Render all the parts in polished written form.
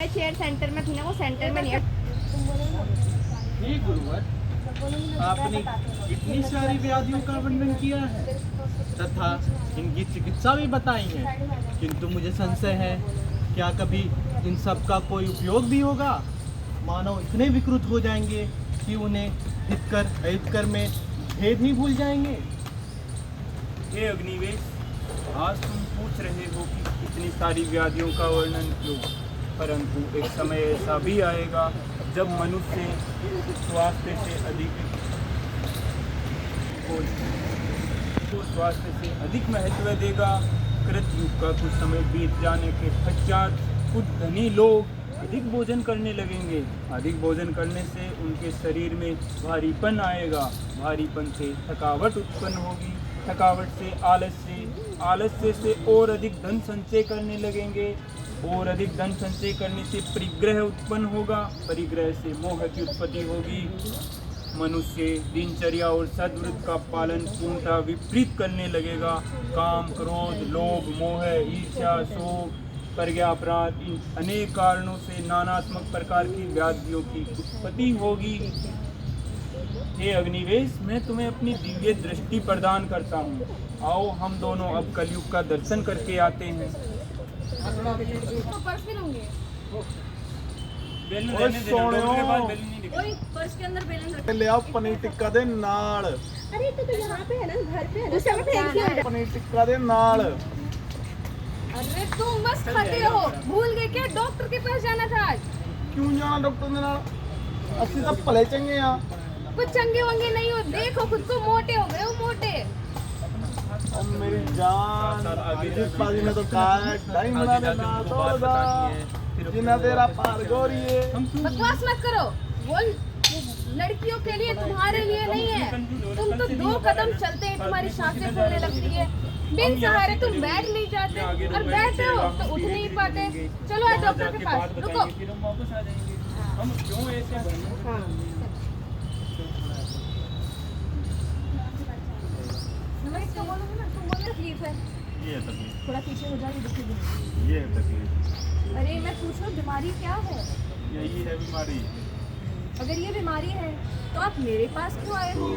Chair centre में थी ना, वो सेंटर में नहीं है। हे गुरुवर, आपने इतनी सारी व्याधियों का वर्णन किया है तथा इनकी चिकित्सा भी बताई है, किंतु मुझे संशय है क्या कभी इन सब का कोई उपयोग भी होगा। मानव इतने विकृत हो जाएंगे कि उन्हें हितकर अहितकर में भेद ही भूल जाएंगे। हे अग्निवेश, आज तुम पूछ रहे हो कि इतनी सारी व्याधियों का वर्णन क्यों, परंतु एक समय ऐसा भी आएगा जब मनुष्य स्वास्थ्य से अधिक स्वास्थ्य से अधिक महत्व देगा। कृतयुग का कुछ समय बीत जाने के पश्चात कुछ धनी लोग अधिक भोजन करने लगेंगे। अधिक भोजन करने से उनके शरीर में भारीपन आएगा। भारीपन से थकावट उत्पन्न होगी। थकावट से आलस्य से और अधिक धन संचय करने लगेंगे। और अधिक धन संचय करने से परिग्रह उत्पन्न होगा। परिग्रह से मोह की उत्पत्ति होगी। मनुष्य दिनचर्या और सद्वृत्त का पालन पूर्णतः विपरीत करने लगेगा। काम, क्रोध, लोभ, मोह, ईर्ष्या, शोक, प्रज्ञा अपराध, इन अनेक कारणों से नानात्मक प्रकार की व्याधियों की उत्पत्ति होगी। हे अग्निवेश, मैं तुम्हें अपनी दिव्य दृष्टि प्रदान करता हूँ। आओ हम दोनों अब कलयुग का दर्शन करके आते हैं। तो पर्स भी लूंगी। बैलून ओए रहने देना, सोनियो। डॉक्टर के पास बैलून नहीं दिखा। ओए, पर्स के अंदर बैलून रख। ले आओ पनीर टिक्का दे नाल। अरे तो यहाँ पे है ना, घर पे है ना, उसे फेंक दिया। पनीर टिक्का दे नाल। अरे तुम बस खाते रहो, भूल गए क्या डॉक्टर के पास जाना था आज? क्यों जाना डॉक्टर दे नाल? असली तो भले चंगे आ। कुछ चंगे वंगे नहीं हो, देखो खुद को मोटे हो गए हो, मोटे। और मेरी जान जिस पाजी ने तो कहा है ढाई महीना में ना तोड़ा जिना तेरा पार गोरिए। बकवास मत करो, वो लड़कियों के लिए, तुम्हारे लिए नहीं है। तुम तो 2 कदम चलते ही तुम्हारी सांसें फूलने लगती है। बिन सहारे तुम बैठ नहीं जाते, और बैठे हो तो उठ नहीं पाते। चलो आज डॉक्टर के पास। रुको। फिर हम वापस आ जाएंगे। हम क्यों ऐसे बने? हाँ। तो बोलो ना, तुम बोलो तकलीफ है। ये तकलीफ, थोड़ा पीछे हो जाओ, दिखेगी। ये तकलीफ, अरे मैं पूछ रहा हूँ बीमारी क्या है? यही है बीमारी। अगर ये बीमारी है तो आप मेरे पास क्यों आए हो?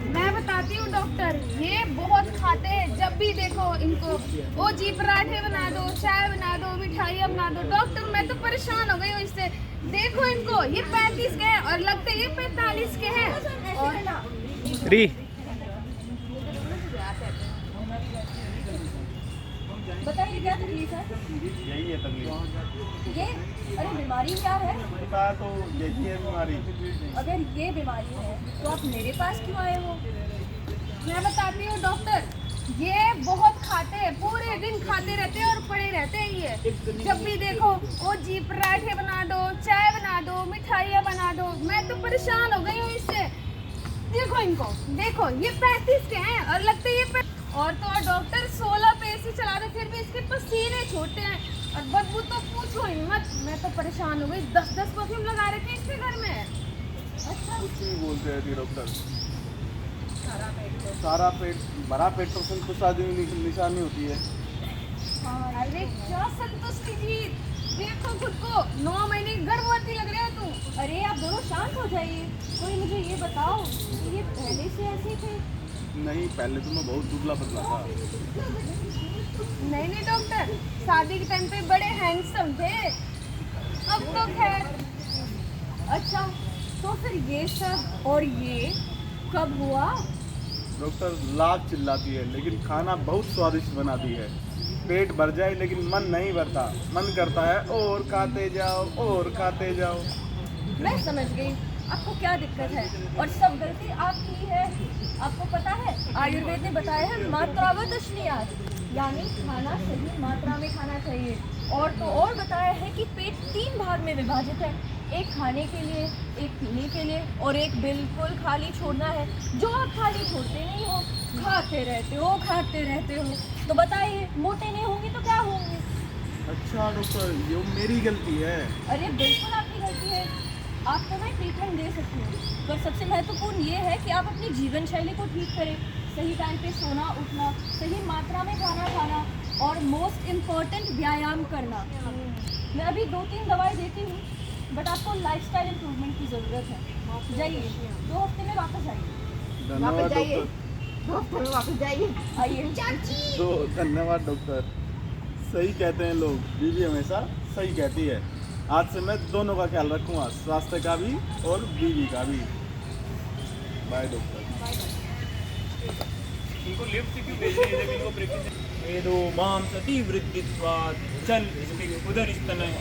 मैं बताती हूँ डॉक्टर, ये बहुत खाते हैं। जब भी देखो इनको ओ जी पराठे बना दो, चाय बना दो, मिठाइयाँ बना दो। डॉक्टर मैं तो परेशान हो गई हूँ इससे। देखो इनको, ये 35 के हैं और लगते ये 45 के हैं। और बताइए क्या तकलीफ है? यही है तकलीफ। ये अरे बीमारी क्या है? बता तो यही है बीमारी। अगर ये बीमारी है तो आप मेरे पास क्यों आए हो? मैं बताती हूँ डॉक्टर, ये बहुत खाते हैं, पूरे दिन खाते रहते हैं और पड़े रहते हैं। ये जब भी देखो ओ जी पराठे बना दो, चाय बना दो, मिठाइयाँ बना दो। मैं तो परेशान हो गई हूँ इससे। देखो इनको, देखो ये 35 के हैं और लगते ये और तो और डॉक्टर 16 पे एसी चला दे, फिर भी इसके पसीने छोटे हैं और बदबू तो पूछो ही मत। मैं तो परेशान हो गई। 10-10 परफ्यूम लगा रखे इसके घर में। अच्छा, कुछ नहीं बोलते हैं डॉक्टर। सारा पेट भरा पेट तो संतुष्टि निशानी होती है। अरे क्या संतुष्टि जी, देखो खुद को 9 महीने की गर्भवती लग रहे हो तुम। अरे आप दोनों शांत हो जाइए। कोई मुझे ये बताओ, ये पहले से ऐसे थे? नहीं, पहले तो मैं बहुत दुबला पतला था। नहीं डॉक्टर, शादी के टाइम पे बड़े हैंडसम थे, अब तो खैर। अच्छा, तो फिर ये सब और ये कब हुआ? डॉक्टर लाख चिल्लाती है लेकिन खाना बहुत स्वादिष्ट बनाती है। पेट भर जाए लेकिन मन नहीं भरता। मन करता है और खाते जाओ और खाते जाओ। मैं समझ गई आपको क्या दिक्कत है, और सब गलती आपकी है। आपको पता है आयुर्वेद ने बताया है मात्रावत अश्नियात, यानी खाना सही मात्रा में खाना चाहिए। और तो और बताया है कि पेट 3 भाग में विभाजित है, एक खाने के लिए, एक पीने के लिए और एक बिल्कुल खाली छोड़ना है। जो आप खाली छोड़ते नहीं हो, खाते रहते हो। तो बताइए, मोटे नहीं होंगे तो क्या होंगे? अच्छा डॉक्टर, ये मेरी गलती है। अरे बिल्कुल आपकी गलती है। आपको मैं ट्रीटमेंट दे सकती हूँ, पर सबसे महत्वपूर्ण ये है कि आप अपनी जीवन शैली को ठीक करें। सही टाइम पे सोना उठना, सही मात्रा में खाना खाना और मोस्ट इम्पोर्टेंट व्यायाम करना। मैं अभी 2-3 दवाई देती हूँ, बट आपको लाइफस्टाइल इम्प्रूवमेंट की ज़रूरत है। जाइए 2 हफ्ते में वापस आइए। धन्यवाद डॉक्टर। 2 हफ्ते में वापस जाइए। आइए तो धन्यवाद डॉक्टर। सही कहते हैं लोग, बीवी हमेशा सही कहती है। आज से मैं दोनों का ख्याल रखूंगा, स्वास्थ्य का भी और बीवी का भी। By doctor. इनको लिफ्ट क्यों भेज रही है जब इनको प्रेग्नेंसी? वेदो माम सती वृद्धित्वात्, चल इसके उधर स्तनय।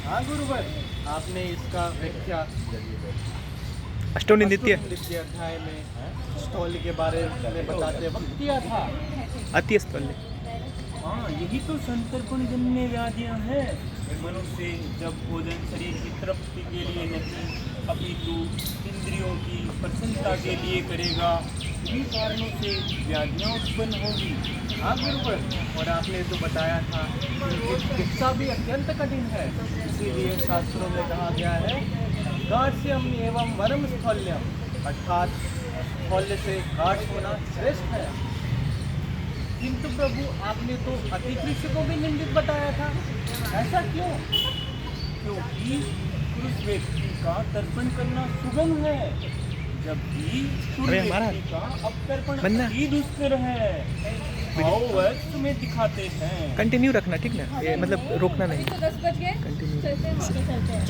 हाँ गुरुवर, आपने इसका व्याख्या अष्टोनित्य अध्याय में स्थौल्य के बारे में बताते वक्त किया था। अतिस्थल्य। हाँ, यही तो संतर्पण जन्य व्याधियाँ हैं। मनुष्य जब भोजन शरीर की तृप्ति के लिए नहीं अपितु इंद्रियों की प्रसन्नता के लिए करेगा, इन्हीं कारणों से व्याधियाँ उत्पन्न होगी। हाँ गुरुवर, और आपने जो बताया था कि चिकित्सा भी अत्यंत कठिन है, इसीलिए शास्त्रों में कहा गया है गाढ़स्यम एवं वरम स्थौल्यम, अर्थात स्थौल्य से गाढ़ होना श्रेष्ठ है। किंतु प्रभु, आपने तो अति कृष्ण को भी निंदित बताया था, ऐसा क्यों? क्योंकि उस व्यक्ति का तर्पण करना सुगम है, जबकि उस अरे हमारा व्यक्ति का अपतर्पण बनना। अति दुष्कर है। भाव वक्त में दिखाते हैं। कंटिन्यू रखना, ठीक ना? ये मतलब रोकना नहीं। अभी तो 10 बज गए, कंटिन्यू। चलते हैं।